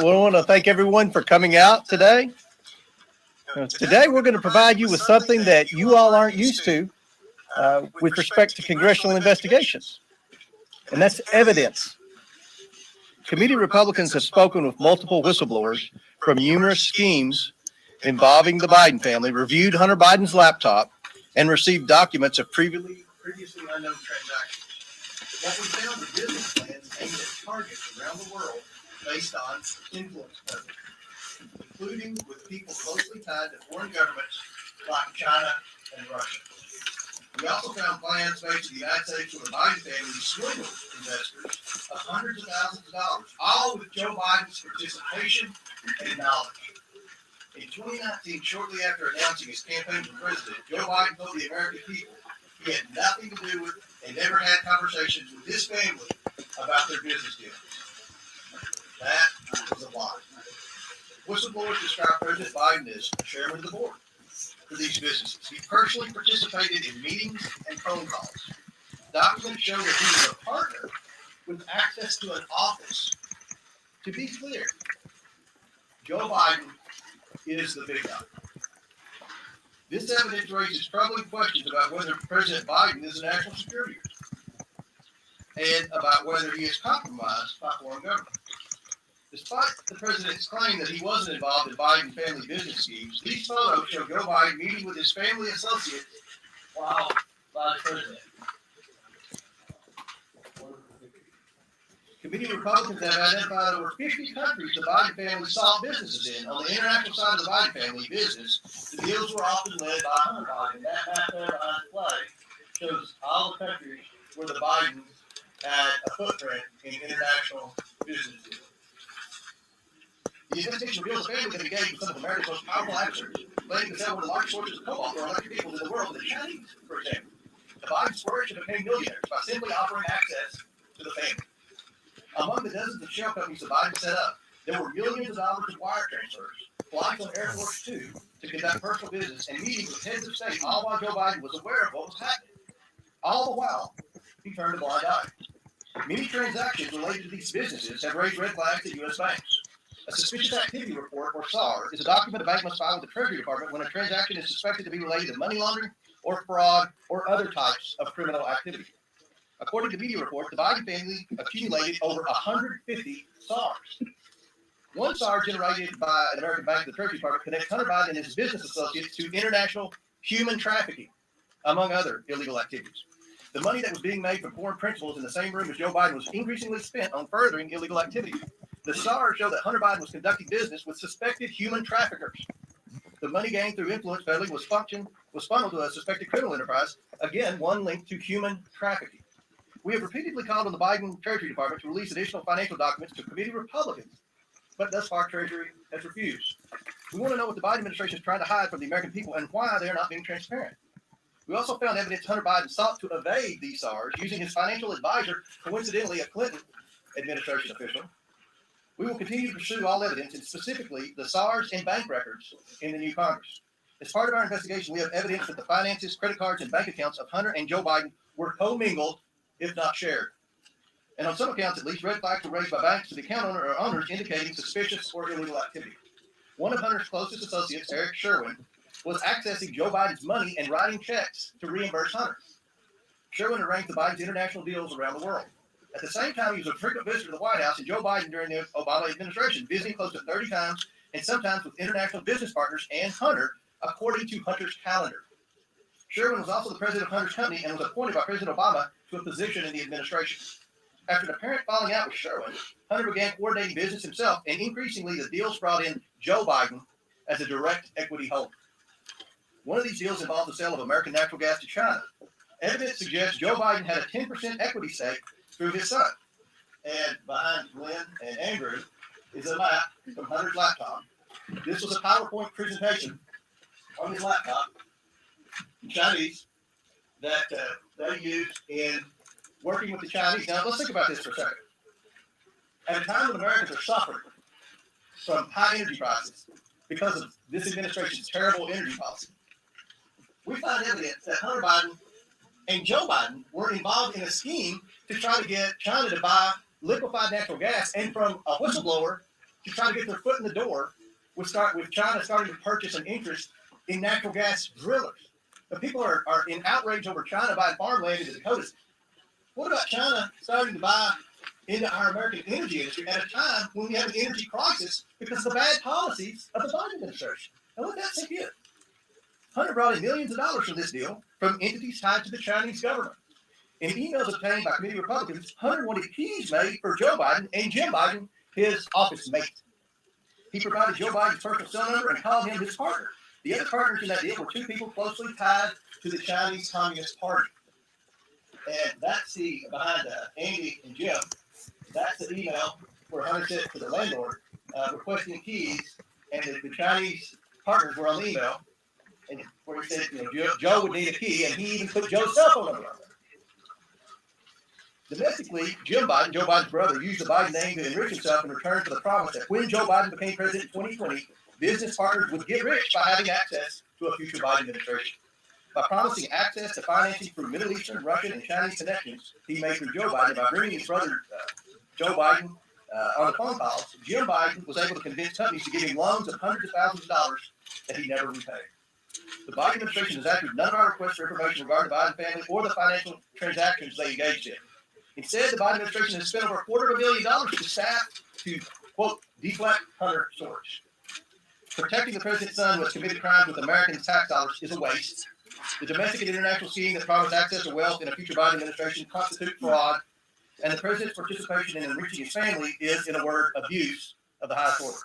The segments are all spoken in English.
Well, I want to thank everyone for coming out today. Today, we're going to provide you with something that you all aren't used to with respect to congressional investigations, and that's evidence. Committee Republicans have spoken with multiple whistleblowers from numerous schemes involving the Biden family, reviewed Hunter Biden's laptop, and received documents of previously unknown transactions. What we found are business plans aimed at targets around the world based on influence peddling, including with people closely tied to foreign governments like China and Russia. We also found plans made to the United States for the Biden family to swindle investors of hundreds of thousands of dollars, all with Joe Biden's participation and knowledge. In 2019, shortly after announcing his campaign for president, Joe Biden told the American people he had nothing to do with and never had conversations with his family about their business dealings. That was a lie. Whistleblowers described President Biden as chairman of the board for these businesses. He personally participated in meetings and phone calls. Documents show that he was a partner with access to an office. To be clear, Joe Biden is the big guy. This evidence raises troubling questions about whether President Biden is a national security risk and about whether he is compromised by foreign government. Despite the president's claim that he wasn't involved in Biden family business schemes, these photos show Joe Biden meeting with his family associates while vice president. Committee Republicans have identified over 50 countries the Biden family sought businesses in. On the international side of the Biden family business, the deals were often led by Hunter Biden. That map there behind the flag shows all the countries where the Bidens had a footprint in international business deals. The investigation reveals the family that engaged with some of America's most powerful actors, claiming to sell one of the largest sources of cobalt for electric vehicles in the world, the Chinese, for example. The Bidens flourished and became millionaires by simply offering access to the family. Among the dozens of shell companies the Biden set up, there were millions of dollars of wire transfers, flights on Air Force Two to conduct personal business, and meetings with heads of state, all while Joe Biden was aware of what was happening. All the while, he turned a blind eye. Many transactions related to these businesses have raised red flags at U.S. banks. A suspicious activity report, or SAR, is a document a bank must file with the Treasury Department when a transaction is suspected to be related to money laundering or fraud or other types of criminal activity. According to media reports, the Biden family accumulated over 150 SARs. One SAR generated by an American bank, the Treasury Department, connects Hunter Biden and his business associates to international human trafficking, among other illegal activities. The money that was being made from foreign principals in the same room as Joe Biden was increasingly spent on furthering illegal activity. The SARs show that Hunter Biden was conducting business with suspected human traffickers. The money gained through influence peddling was funneled to a suspected criminal enterprise, again, one linked to human trafficking. We have repeatedly called on the Biden Treasury Department to release additional financial documents to committee Republicans, but thus far Treasury has refused. We want to know what the Biden administration is trying to hide from the American people and why they are not being transparent. We also found evidence Hunter Biden sought to evade these SARs using his financial advisor, coincidentally a Clinton administration official. We will continue to pursue all evidence, and specifically the SARs and bank records in the new Congress. As part of our investigation, we have evidence that the finances, credit cards, and bank accounts of Hunter and Joe Biden were commingled, if not shared. And on some accounts, at least, red flags were raised by banks to the account owner or owners indicating suspicious or illegal activity. One of Hunter's closest associates, Eric Sherwin, was accessing Joe Biden's money and writing checks to reimburse Hunter. Sherwin arranged the Biden's international deals around the world. At the same time, he was a frequent visitor to the White House and Joe Biden during the Obama administration, visiting close to 30 times and sometimes with international business partners and Hunter, according to Hunter's calendar. Sherwin was also the president of Hunter's company and was appointed by President Obama to a position in the administration. After an apparent falling out with Sherwin, Hunter began coordinating business himself, and increasingly the deals brought in Joe Biden as a direct equity holder. One of these deals involved the sale of American natural gas to China. Evidence suggests Joe Biden had a 10% equity stake through his son. And behind Glenn and Andrew is a map from Hunter's laptop. This was a PowerPoint presentation on his laptop in Chinese that they used in working with the Chinese. Now, let's think about this for a second. At a time when Americans are suffering from high energy prices because of this administration's terrible energy policy, we find evidence that Hunter Biden and Joe Biden were involved in a scheme to try to get China to buy liquefied natural gas, and from a whistleblower to try to get their foot in the door with China starting to purchase an interest in natural gas drillers. The people are in outrage over China buying farmland in the Dakotas. What about China starting to buy into our American energy industry at a time when we have an energy crisis because of the bad policies of the Biden administration? And let that sink in. Hunter brought in millions of dollars from this deal from entities tied to the Chinese government. In emails obtained by committee Republicans, Hunter wanted keys made for Joe Biden and Jim Biden, his office mate. He provided Joe Biden's personal cell number and called him his partner. The other partners in that deal were two people closely tied to the Chinese Communist Party. And that's the, behind Andy and Jim, that's the email where Hunter sent to the landlord requesting keys, and the Chinese partners were on the email, and where he said, Joe would need a key, and he even put Joe's cell phone number on there. Domestically, Jim Biden, Joe Biden's brother, used the Biden name to enrich himself in return for the promise that when Joe Biden became president in 2020, business partners would get rich by having access to a future Biden administration. By promising access to financing through Middle Eastern, Russian, and Chinese connections he made through Joe Biden by bringing his brother, Joe Biden, on the phone calls, Jim Biden was able to convince companies to give him loans of hundreds of thousands of dollars that he never repaid. The Biden administration has answered none of our requests for information regarding the Biden family or the financial transactions they engaged in. Instead, the Biden administration has spent over $250,000 to staff to, quote, deflect Hunter storage. Protecting the president's son who has committed crimes with American tax dollars is a waste. The domestic and international scheme that promised access to wealth in a future Biden administration constitutes fraud, and the president's participation in enriching his family is, in a word, abuse of the highest order.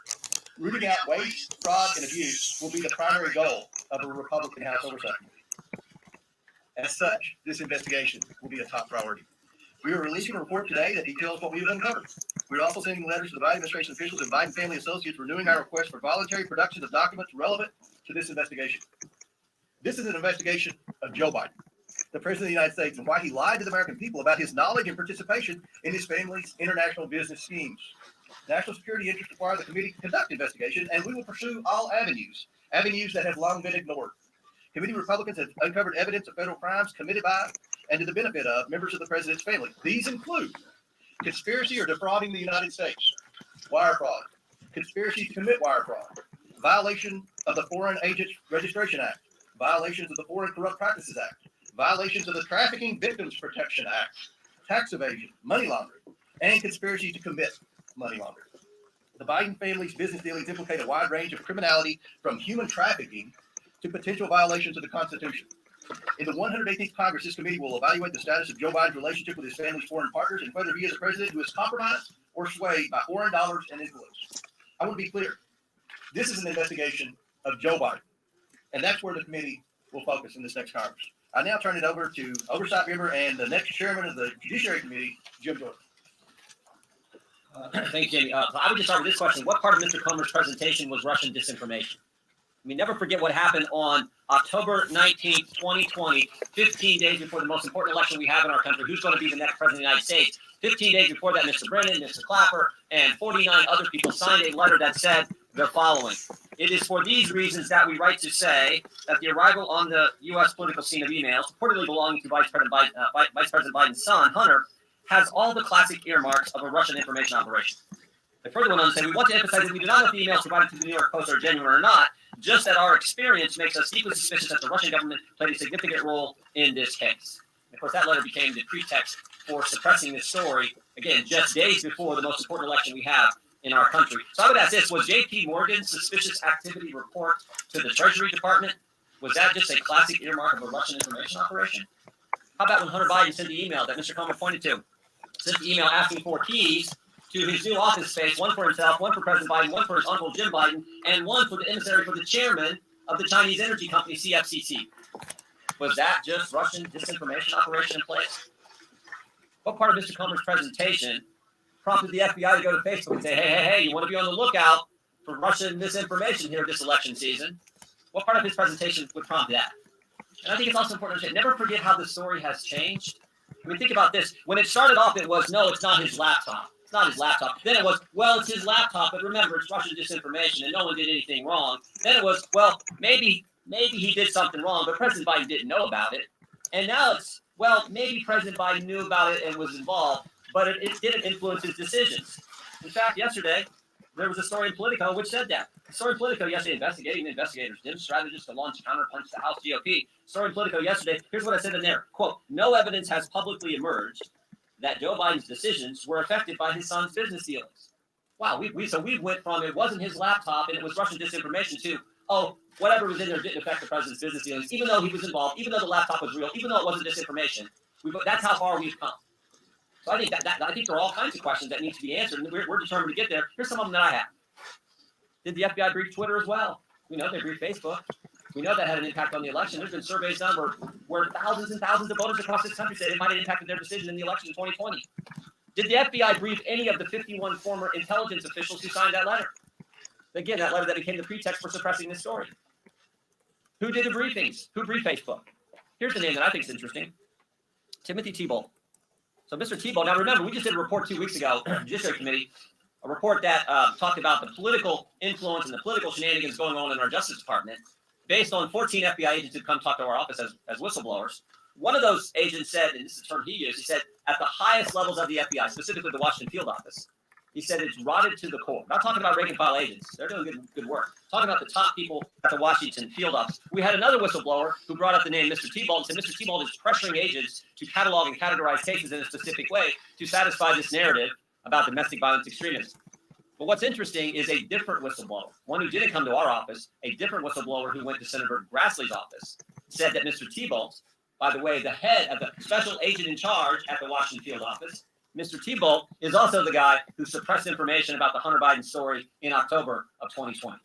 Rooting out waste, fraud, and abuse will be the primary goal of a Republican House Oversight Committee. As such, this investigation will be a top priority. We are releasing a report today that details what we have uncovered. We are also sending letters to the Biden administration officials and Biden family associates renewing our request for voluntary production of documents relevant to this investigation. This is an investigation of Joe Biden, the President of the United States, and why he lied to the American people about his knowledge and participation in his family's international business schemes. National security interests require the committee to conduct investigation, and we will pursue all avenues that have long been ignored. Committee Republicans have uncovered evidence of federal crimes committed by and to the benefit of members of the president's family. These include conspiracy or defrauding the United States, wire fraud, conspiracy to commit wire fraud, violation of the Foreign Agents Registration Act, violations of the Foreign Corrupt Practices Act, violations of the Trafficking Victims Protection Act, tax evasion, money laundering, and conspiracy to commit money laundering. The Biden family's business dealings implicate a wide range of criminality, from human trafficking to potential violations of the Constitution. In the 118th Congress, this committee will evaluate the status of Joe Biden's relationship with his family's foreign partners and whether he is a president who is compromised or swayed by foreign dollars and influence. I want to be clear. This is an investigation of Joe Biden, and that's where the committee will focus in this next Congress. I now turn it over to Oversight Member and the next chairman of the Judiciary Committee, Jim Jordan. Thank you, Jamie. I would just start with this question. What part of Mr. Comer's presentation was Russian disinformation? I mean, never forget what happened on October 19th, 2020, 15 days before the most important election we have in our country. Who's going to be the next president of the United States? 15 days before that, Mr. Brennan, Mr. Clapper, and 49 other people signed a letter that said the following. It is for these reasons that we write to say that the arrival on the U.S. political scene of emails, reportedly belonging to Vice President Biden's son, Hunter, has all the classic earmarks of a Russian information operation. They further went on to say, we want to emphasize that we do not know if the emails provided to the New York Post are genuine or not, just that our experience makes us deeply suspicious that the Russian government played a significant role in this case. And of course, that letter became the pretext for suppressing this story, again, just days before the most important election we have in our country. So I would ask this, was J.P. Morgan's suspicious activity report to the Treasury Department, was that just a classic earmark of a Russian information operation? How about when Hunter Biden sent the email that Mr. Comer pointed to? Sent the email asking for keys to his new office space, one for himself, one for President Biden, one for his uncle Jim Biden, and one for the emissary for the chairman of the Chinese energy company CFCC. Was that just Russian disinformation operation in place? What part of Mr. Comer's presentation prompted the FBI to go to Facebook and say, hey, you want to be on the lookout for Russian misinformation here this election season? What part of his presentation would prompt that? And I think it's also important to say, never forget how the story has changed. I mean, think about this. When it started off, it was, no, it's not his laptop. It's not his laptop. Then it was, well, it's his laptop, but remember, it's Russian disinformation, and no one did anything wrong. Then it was, well, maybe he did something wrong, but President Biden didn't know about it. And now it's, well, maybe President Biden knew about it and was involved, but it didn't influence his decisions. In fact, yesterday, there was a story in Politico which said that. The story in Politico yesterday, investigating the investigators, dim strategists to launch counterpunch to House GOP. Story in Politico yesterday, here's what I said in there. Quote, no evidence has publicly emerged that Joe Biden's decisions were affected by his son's business dealings. Wow, we went from it wasn't his laptop and it was Russian disinformation to, oh, whatever was in there didn't affect the president's business dealings, even though he was involved, even though the laptop was real, even though it wasn't disinformation. That's how far we've come. So I think I think there are all kinds of questions that need to be answered, and we're determined to get there. Here's some of them that I have. Did the FBI brief Twitter as well? We know they briefed Facebook. We know that had an impact on the election. There's been surveys done where thousands and thousands of voters across this country said it might have impacted their decision in the election in 2020. Did the FBI brief any of the 51 former intelligence officials who signed that letter? Again, that letter that became the pretext for suppressing this story. Who did the briefings? Who briefed Facebook? Here's the name that I think is interesting. Timothy Tebow. So Mr. Tebow, now remember, we just did a report 2 weeks ago, Judiciary Committee, a report that talked about the political influence and the political shenanigans going on in our Justice Department based on 14 FBI agents who come talk to our office as whistleblowers. One of those agents said, and this is the term he used, he said, at the highest levels of the FBI, specifically the Washington field office, he said it's rotted to the core. Not talking about rank and file agents. They're doing good work. Talking about the top people at the Washington field office. We had another whistleblower who brought up the name Mr. Tebow and said Mr. Tebow is pressuring agents to catalog and categorize cases in a specific way to satisfy this narrative about domestic violence extremism. But what's interesting is a different whistleblower, one who didn't come to our office, a different whistleblower who went to Senator Grassley's office, said that Mr. Tebow, by the way, the head of the special agent in charge at the Washington field office, Mr. Tebow is also the guy who suppressed information about the Hunter Biden story in October of 2020.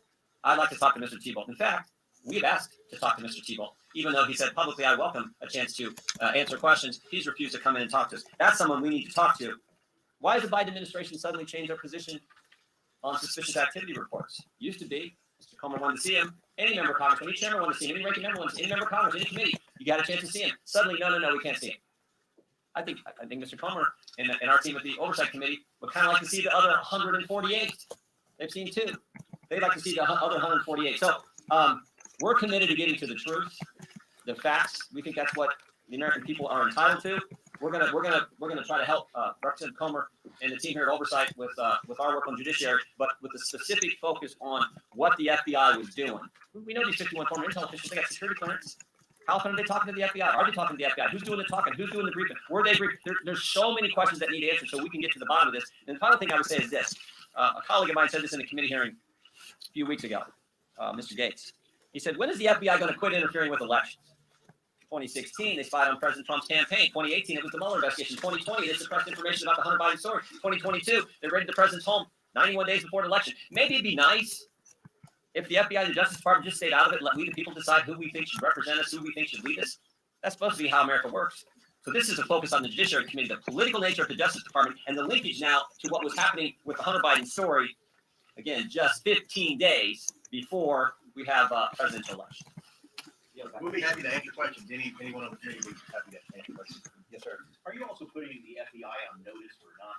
I'd like to talk to Mr. Tebow. In fact, we've asked to talk to Mr. Tebow, even though he said publicly, I welcome a chance to answer questions. He's refused to come in and talk to us. That's someone we need to talk to. Why has the Biden administration suddenly changed their position on suspicious activity reports? Used to be, Mr. Comer wanted to see him. Any member of Congress, any chairman wanted to see him, any ranking member wanted to see him, any member of Congress, any committee, you got a chance to see him. Suddenly, no, we can't see him. I think Mr. Comer and our team at the Oversight Committee would kind of like to see the other 148. They've seen two. They'd like to see the other 148. So we're committed to getting to the truth, the facts. We think that's what the American people are entitled to. We're gonna try to help Representative Comer and the team here at Oversight with our work on judiciary, but with a specific focus on what the FBI was doing. We know these 51 former intel officials, they got security clearance. How often are they talking to the FBI? Are they talking to the FBI? Who's doing the talking? Who's doing the briefing? Were they briefed? There's so many questions that need answers so we can get to the bottom of this. And the final thing I would say is this. A colleague of mine said this in a committee hearing a few weeks ago, Mr. Gates. He said, when is the FBI going to quit interfering with elections? 2016, they spied on President Trump's campaign. 2018, it was the Mueller investigation. 2020, they suppressed information about the Hunter Biden story. 2022, they raided the president's home 91 days before the election. Maybe it'd be nice if the FBI and the Justice Department just stayed out of it and let we the people decide who we think should represent us, who we think should lead us. That's supposed to be how America works. So this is a focus on the Judiciary Committee, the political nature of the Justice Department, and the linkage now to what was happening with the Hunter Biden story, again, just 15 days before we have a presidential election. We'll be happy to answer questions. Anyone on the jury will be happy to answer questions. Yes, sir. Are you also putting the FBI on notice for not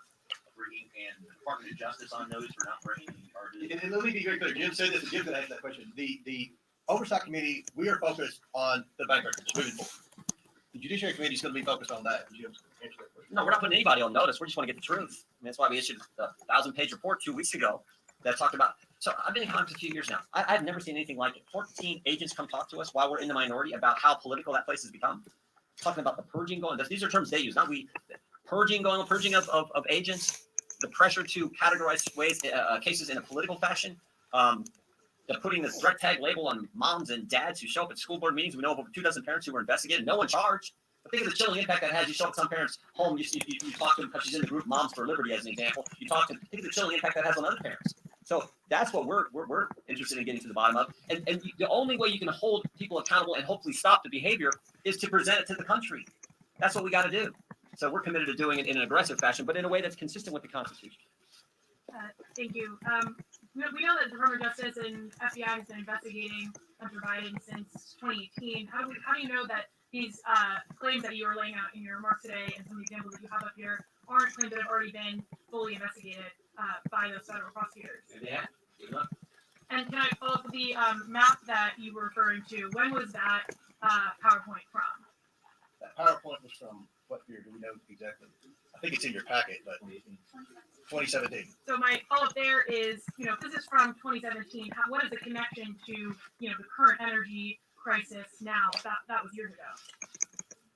bringing, and the Department of Justice on notice for not bringing the charges? And let me be very clear. Jim said this, and Jim's going to answer that question. The Oversight Committee, we are focused on the bank records moving forward. The Judiciary Committee is going to be focused on that. Jim's going to answer that question. No, we're not putting anybody on notice. We just want to get the truth. I mean, that's why we issued a 1,000-page report 2 weeks ago that talked about. So I've been in Congress a few years now. I've never seen anything like it. 14 agents come talk to us while we're in the minority about how political that place has become. Talking about the purging going. These are terms they use, not we. Purging going on, purging of agents. The pressure to categorize cases in a political fashion. The putting the threat tag label on moms and dads who show up at school board meetings. We know of over 24 parents who were investigated. No one charged. But think of the chilling impact that has. You show up at some parents' home. You talk to them because she's in the group Moms for Liberty as an example. You talk to them. Think of the chilling impact that has on other parents. So that's what we're interested in getting to the bottom of. And the only way you can hold people accountable and hopefully stop the behavior is to present it to the country. That's what we got to do. So we're committed to doing it in an aggressive fashion, but in a way that's consistent with the Constitution. Thank you. We know that the Department of Justice and FBI has been investigating Hunter Biden since 2018. How do you know that these claims that you are laying out in your remarks today and some of the examples that you have up here aren't claims that have already been fully investigated by those federal prosecutors? Yeah. And can I follow up with the map that you were referring to? When was that PowerPoint from? That PowerPoint was from what year? Do we know exactly? I think it's in your packet, but 2017. So my follow-up there is, if this is from 2017, what is the connection to, the current energy crisis now? That was years ago.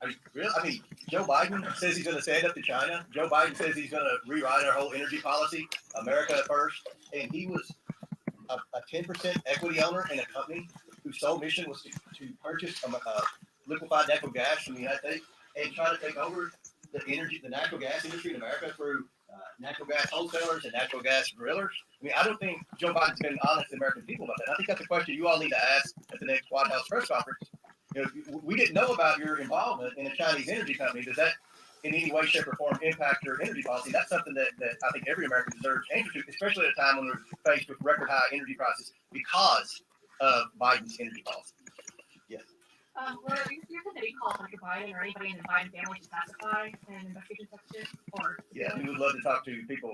I mean, Joe Biden says he's going to stand up to China. Joe Biden says he's going to rewrite our whole energy policy, America first. And he was a 10% equity owner in a company whose sole mission was to purchase liquefied natural gas from the United States and try to take over the natural gas industry in America through natural gas wholesalers and natural gas drillers. I mean, I don't think Joe Biden's been honest to the American people about that. I think that's a question you all need to ask at the next White House press conference. We didn't know about your involvement in a Chinese energy company. Does that in any way, shape, or form impact your energy policy? That's something that I think every American deserves answer to, especially at a time when we're faced with record high energy prices because of Biden's energy policy. Yes. Will your committee call Hunter Biden or anybody in the Biden family to testify in investigation section? Or Yeah, we would love to talk to people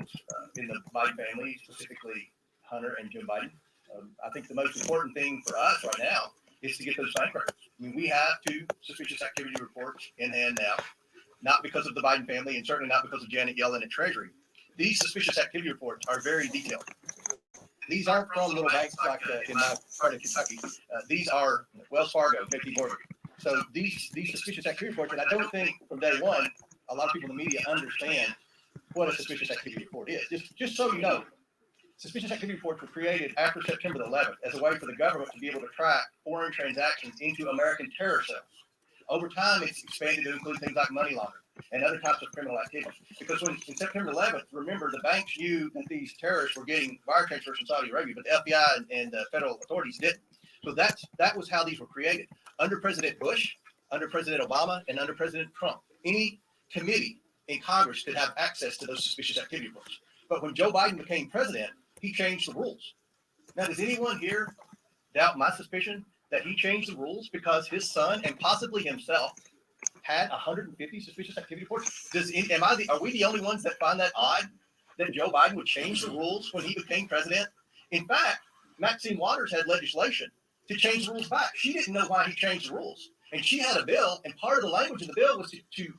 in the Biden family, specifically Hunter and Joe Biden. I think the most important thing for us right now is to get those bank records. I mean, we have 2 suspicious activity reports in hand now, not because of the Biden family and certainly not because of Janet Yellen at Treasury. These suspicious activity reports are very detailed. These aren't from little banks like in my part of Kentucky. These are Wells Fargo, JP Morgan. So these suspicious activity reports, and I don't think from day one, a lot of people in the media understand what a suspicious activity report is. Just so you know, suspicious activity reports were created after September 11th as a way for the government to be able to track foreign transactions into American terror cells. Over time, it's expanded to include things like money laundering and other types of criminal activities. Because when in September 11th, remember, the banks knew that these terrorists were getting wire transfers from Saudi Arabia, but the FBI and federal authorities didn't. So that was how these were created. Under President Bush, under President Obama, and under President Trump, any committee in Congress could have access to those suspicious activity reports. But when Joe Biden became president, he changed the rules. Now, does anyone here doubt my suspicion that he changed the rules because his son and possibly himself had 150 suspicious activity reports? Are we the only ones that find that odd that Joe Biden would change the rules when he became president? In fact, Maxine Waters had legislation to change the rules back. She didn't know why he changed the rules. And she had a bill, and part of the language of the bill was to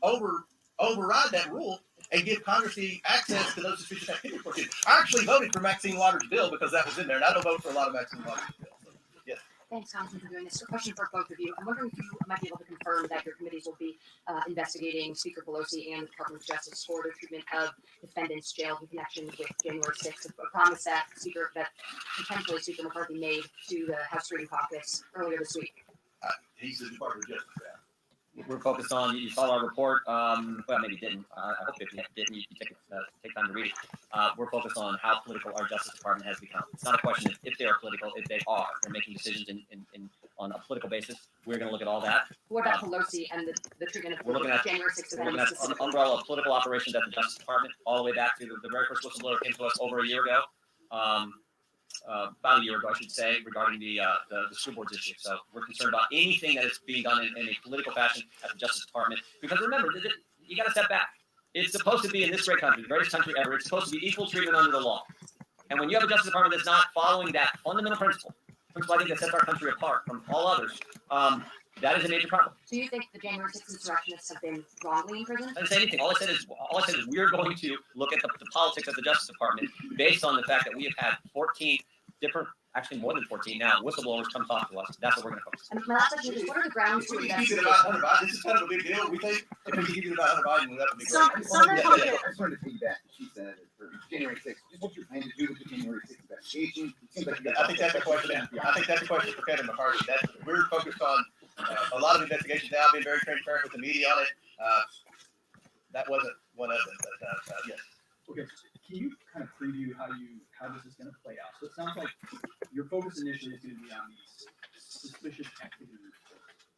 override that rule and give Congress the access to those suspicious activity reports. I actually voted for Maxine Waters' bill because that was in there, and I don't vote for a lot of Maxine Waters' bills. So, yes. thanks, Congressman, for doing this. A question for both of you. I'm wondering if you might be able to confirm that your committees will be investigating Speaker Pelosi and the Department of Justice for the treatment of defendants jailed in connection with January 6th. A promise that potentially Speaker McCarthy made to the House Freedom Caucus earlier this week. He's the Department of Justice. Yeah. We're focused on, you saw our report, well, maybe you didn't. I hope if you didn't, you take time to read it. We're focused on how political our Justice Department has become. It's not a question of if they are political, if they are. They're making decisions on a political basis. We're going to look at all that. What about Pelosi and the treatment of We're looking at January 6th We're looking events? at an umbrella of political operations at the Justice Department, all the way back to the very first whistleblower came to us over a year ago. About a year ago, I should say, regarding the school boards issue. So we're concerned about anything that is being done in a political fashion at the Justice Department. Because remember, you got to step back. It's supposed to be in this great country, the greatest country ever. It's supposed to be equal treatment under the law. And when you have a Justice Department that's not following that fundamental principle I think that sets our country apart from all others, that is a major problem. Do you think the January 6th insurrectionists have been wrongly imprisoned? I didn't say anything. All I said is we're going to look at the politics of the Justice Department based on the fact that we have had 14 different, actually more than 14 now, whistleblowers come talk to us. That's what we're going to focus on. And my last question is, what are the grounds to We keep investigate? it about Hunter Biden. This is kind of a big deal. We think if we keep it about Hunter Biden, that would be great. Some Yeah, Republicans- yeah. I just wanted to piggyback. She said for January 6th, just what you're planning to do with the January 6th investigation. It seems like you I think that's a question. I think that's a question for Kevin McCarthy. We're focused on a lot of investigations now. Been very transparent with the media on it. That wasn't one of them, but yes. Okay, can you kind of preview how this is going to play out? So it sounds like your focus initially is going to be on these suspicious activities,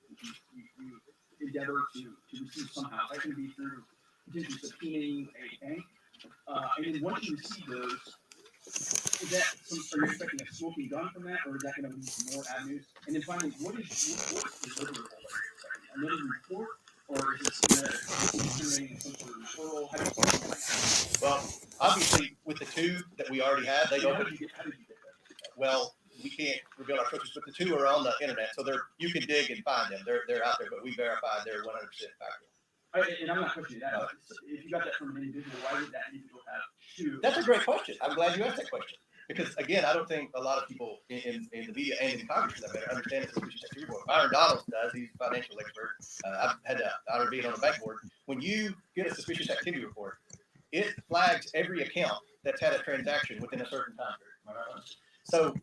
which you endeavor to receive somehow. Is that going to be through potentially subpoenaing a bank. And then once you receive those, is that are you expecting a smoking gun from that, or is that going to lead to more avenues? And then finally, what is the deliverable that you're expecting? Another report, or is it generating some sort of referral? How do you expect that? Well, obviously, with the two that we already have, they How don't. did you get that? Well, we can't reveal our cookies, but the two are on the internet, so you can dig and find them. They're out there, but we verified they're 100% factual. And I'm not questioning that. But if you got that from an individual, why would that individual have two? That's a great question. I'm glad you asked that question. Because again, I don't think a lot of people in the media and in Congress, for that matter, understand the suspicious activity report. Byron Donalds does. He's a financial expert. I've had the honor of being on the bank board. When you get a suspicious activity report, it flags every account that's had a transaction within a certain time period. So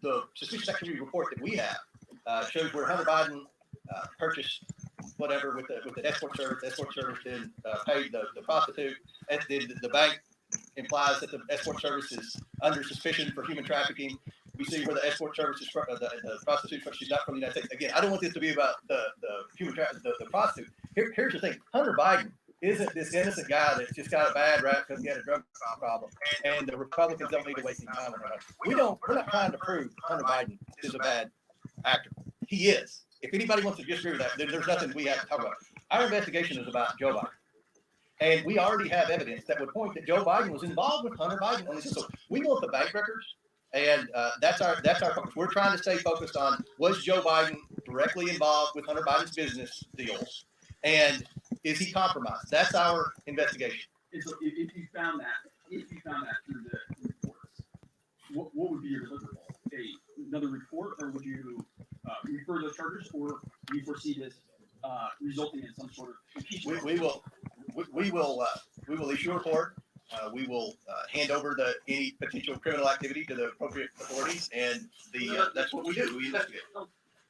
the suspicious activity report that we have shows where Hunter Biden purchased whatever with the escort service. The escort service then paid the prostitute. And the bank implies that the escort service is under suspicion for human trafficking. We see where the escort service is the prostitute, she's not from the United States. Again, I don't want this to be about the human the prostitute. Here's the thing: Hunter Biden isn't this innocent guy that just got a bad rap because he had a drug problem, and the Republicans don't need to waste any time on that. We're not trying to prove Hunter Biden is a bad actor. He is. If anybody wants to disagree with that, there's nothing we have to talk about. Our investigation is about Joe Biden. And we already have evidence that would point that Joe Biden was involved with Hunter Biden on this. So we want the bank records, and that's our focus. We're trying to stay focused on, was Joe Biden directly involved with Hunter Biden's business deals, and is he compromised? That's our investigation. And so if you found that through the reports, what would be your deliverable? Another report, or would you refer those charges, or do you foresee this resulting in some sort of impeachment? We will issue a report. We will hand over any potential criminal activity to the appropriate authorities, and that's what we do. We investigate.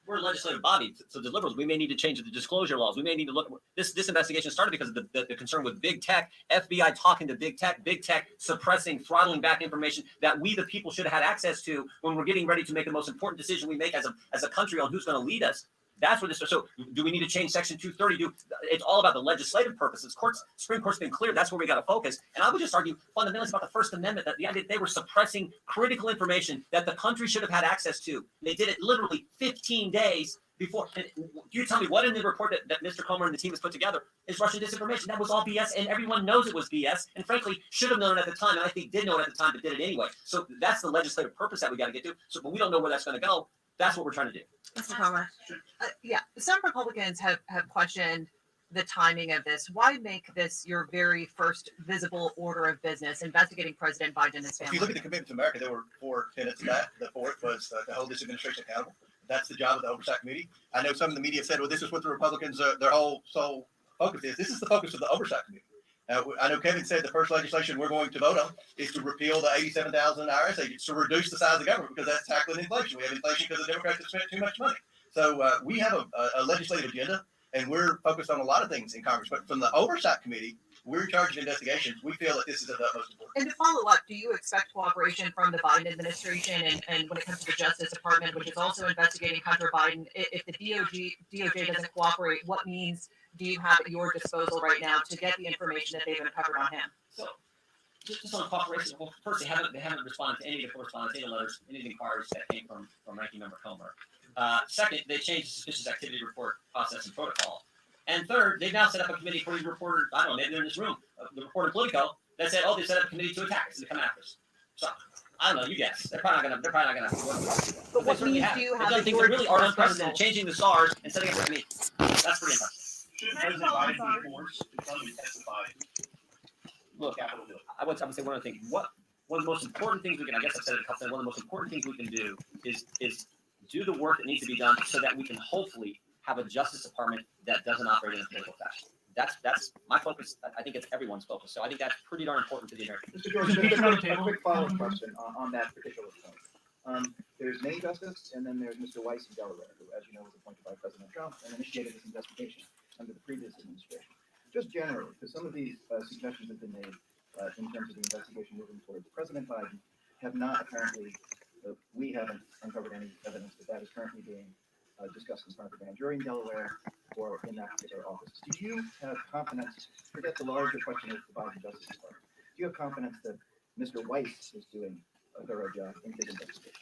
We're a legislative body, so deliverables. We may need to change the disclosure laws. We may need to look. This investigation started because of the concern with big tech, FBI talking to big tech suppressing, throttling back information that we, the people, should have had access to when we're getting ready to make the most important decision we make as a country on who's going to lead us. That's where this. So, do we need to change Section 230? It's all about the legislative purposes. Supreme Court's been clear. That's where we got to focus. And I would just argue fundamentally about the First Amendment, that the idea they were suppressing critical information that the country should have had access to. They did it literally 15 days before. And you tell me what in the report that Mr. Comer and the team has put together is Russian disinformation? That was all BS, and everyone knows it was BS. And frankly, should have known it at the time. And I think did know it at the time, but did it anyway. So that's the legislative purpose that we got to get to. So, but we don't know where that's going to go. That's what we're trying to do. Mr. Comer. Yeah, some Republicans have questioned the timing of this. Why make this your very first visible order of business, investigating President Biden and his If family? you look at the Commitment to America, there were 4 tenets of that. The fourth was to hold this administration accountable. That's the job of the Oversight Committee. I know some of the media said, well, this is what the Republicans, their whole sole focus is. This is the focus of the Oversight Committee. I know Kevin said the first legislation we're going to vote on is to repeal the 87,000 IRS agents, to reduce the size of the government, because that's tackling inflation. We have inflation because the Democrats have spent too much money. So we have a legislative agenda, and we're focused on a lot of things in Congress. But from the Oversight Committee, we're in charge of investigations. We feel that this is of the utmost importance. And to follow up, do you expect cooperation from the Biden administration and when it comes to the Justice Department, which is also investigating Hunter Biden? If the DOJ doesn't cooperate, what means do you have at your disposal right now to get the information that they've uncovered on him? So, just on cooperation, well, first, they haven't responded to any of the correspondence, any letters, any of the inquiries that came from Ranking Member Comer. Second, they changed the suspicious activity report process and protocol. And third, they've now set up a committee for these reporters. I don't know, maybe they're in this room. The reporter Politico that said, "Oh, they set up a committee to attack us and to come after us." So I don't know. You guess. They're probably not gonna. But what means do you have at things your that really are disposal? unprecedented? Changing the SARS and setting up a committee. That's pretty impressive. Should Can I President follow Biden up? be forced to come and testify Look, Capitol Hill? I would say one other thing. One of the most important things we can, I guess I've said it a couple times, one of the most important things we can do is do the work that needs to be done so that we can hopefully have a Justice Department that doesn't operate in a political fashion. That's my focus. I think it's everyone's focus. So I think that's pretty darn important to the Americans. Mr. George, just a quick follow-up question on that particular point. There's Maine Justice, and then there's Mr. Weiss in Delaware, who, as you know, was appointed by President Trump and initiated this investigation under the previous administration. Just generally, because some of these suggestions have been made in terms of the investigation moving forward, President Biden have not apparently, we haven't uncovered any evidence that is currently being discussed in front of the grand jury in Delaware or in that particular office. Do you have confidence, forget the larger question of the Biden Justice Department, do you have confidence that Mr. Weiss is doing a thorough job in his investigation?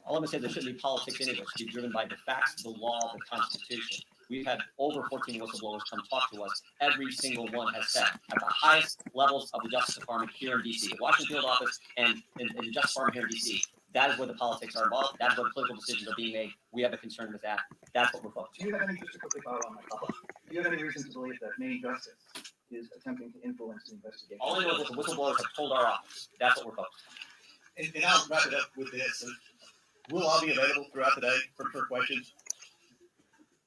All I'm gonna say, there shouldn't be politics anywhere. It should be driven by the facts, the law, the Constitution. We've had over 14 whistleblowers come talk to us. Every single one has said at the highest levels of the Justice Department here in D.C., the Washington field office and the Justice Department here in D.C., that is where the politics are involved. That's where the political decisions are being made. We have a concern with that. That's what we're focused Do you have any, just to quickly follow on my follow-up, do you have any reason to believe that Maine Justice is attempting to influence the investigation? on. All I know is what the whistleblowers have told our office. That's what we're focused on. And I'll wrap it up with this. We'll all be available throughout the day for questions.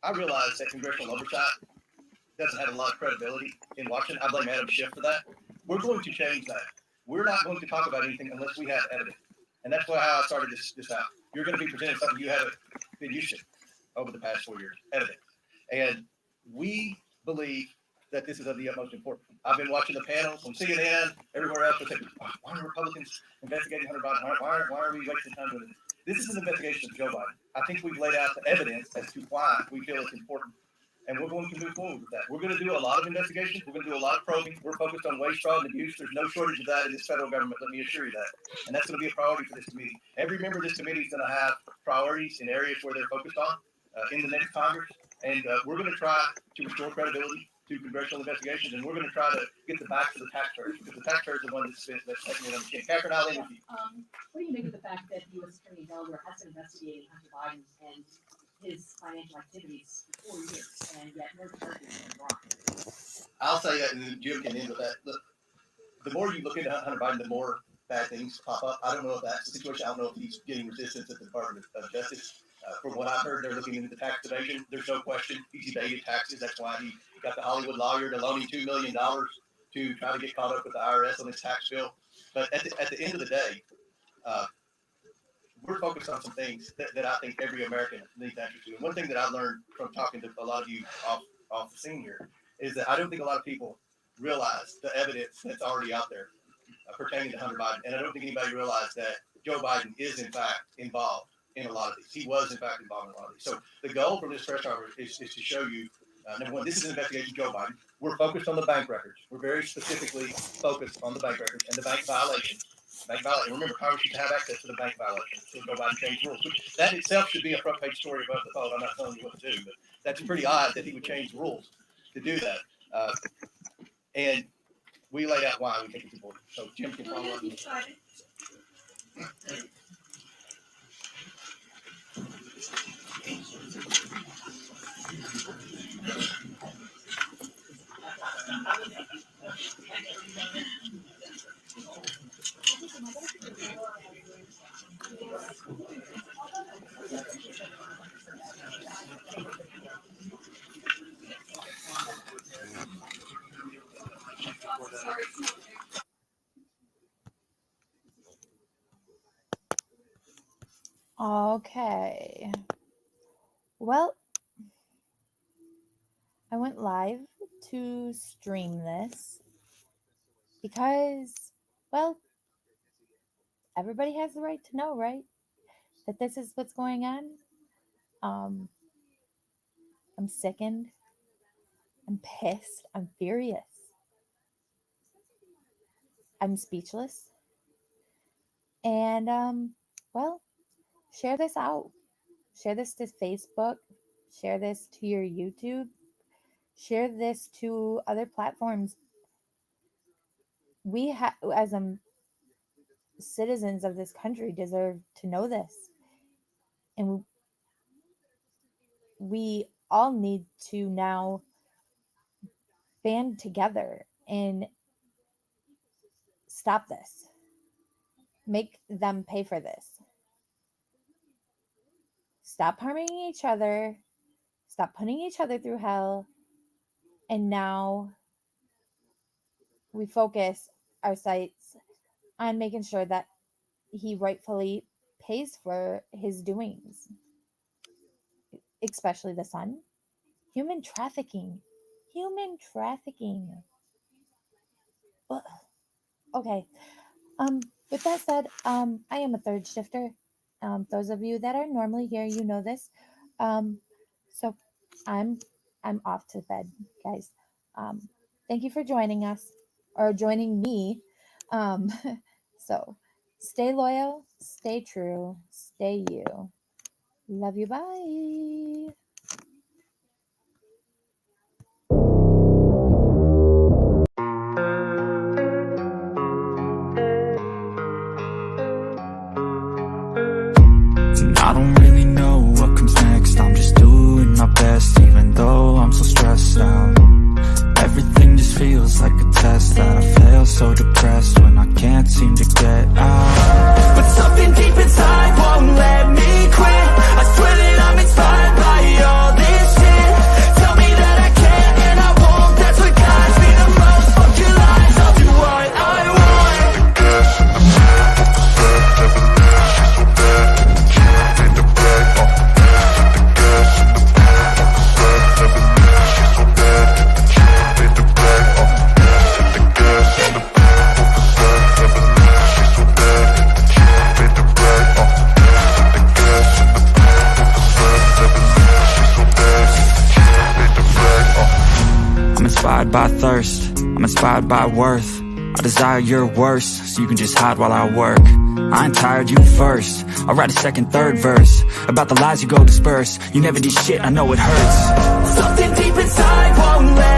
I realize that congressional oversight doesn't have a lot of credibility in Washington. I blame Adam Schiff for that. We're going to change that. We're not going to talk about anything unless we have evidence. And that's how I started this out. You're going to be presenting something you haven't been used to over the past 4 years, evidence. And we believe that this is of the utmost importance. I've been watching the panels on CNN, everywhere else. Saying, why are Republicans investigating Hunter Biden? Why are we wasting time doing this? This is an investigation of Joe Biden. I think we've laid out the evidence as to why we feel it's important. And we're going to move forward with that. We're going to do a lot of investigations. We're going to do a lot of probing. We're focused on waste, fraud, and abuse. There's no shortage of that in this federal government, let me assure you that. And that's going to be a priority for this committee. Every member of this committee is going to have priorities in areas where they're focused on in the next Congress. And we're going to try to restore credibility to congressional investigations, and we're going to try to get the backs of the taxpayers, because the taxpayers are the one that's taking it on the chin. Catherine, I'll end with you. What do you make of the fact that the U.S. Attorney Delaware has been investigating Hunter Biden and his financial activities for 4 years, and yet no charges have been brought? I'll say that, and then Jim can end with that. Look, the more you look into Hunter Biden, the more bad things pop up. I don't know if that's the situation. I don't know if he's getting resistance at the Department of Justice. From what I've heard, they're looking into the tax evasion. There's no question he's evaded taxes. That's why he got the Hollywood lawyer to loan him $2 million to try to get caught up with the IRS on his tax bill. But at the end of the day, we're focused on some things that I think every American needs answers to. And one thing that I learned from talking to a lot of you off the scene here is that I don't think a lot of people realize the evidence that's already out there pertaining to Hunter Biden. And I don't think anybody realized that Joe Biden is, in fact, involved in a lot of these. He was, in fact, involved in a lot of these. So the goal from this press conference is to show you, number one, this is an investigation of Joe Biden. We're focused on the bank records. We're very specifically focused on the bank records and the bank violations. Remember, Congress used to have access to the bank violations. So Joe Biden changed rules. That itself should be a front page story above the fold. I'm not telling you what to do, but that's pretty odd that he would change the rules to do that. And we laid out why we think it's important. So Jim can follow up. Okay. Well, I went live to stream this because, well, everybody has the right to know, right? That this is what's going on. I'm sickened. I'm pissed. I'm furious. I'm speechless. And, well, share this out. Share this to Facebook. Share this to your YouTube. Share this to other platforms. We have, as citizens of this country, deserve to know this. And we all need to now band together and stop this. Make them pay for this. Stop harming each other. Stop putting each other through hell. And now we focus our sights on making sure that he rightfully pays for his doings, especially the son. Human trafficking. Ugh. Okay. With that said, I am a third shifter. Those of you that are normally here, you know this. So I'm off to bed, guys. Thank you for joining us or joining me. So stay loyal, stay true, stay you. Love you. Bye. And I don't really know what comes next. I'm just doing my best, even though I'm so stressed out. Everything just feels like a test that I fail, so depressed when I can't seem to get out. But something deep inside won't let me quit. I swear that I'm inspired by all this shit. Tell me that I can't and I won't. That's what guides me the most. Fuck your lies, I'll do what I want. I'm inspired by thirst, I'm inspired by worth. I desire your worst, so you can just hide while I work. I ain't tired, you first. I'll write a second, third verse about the lies you go disperse. You never did shit, I know it hurts. Something deep inside won't let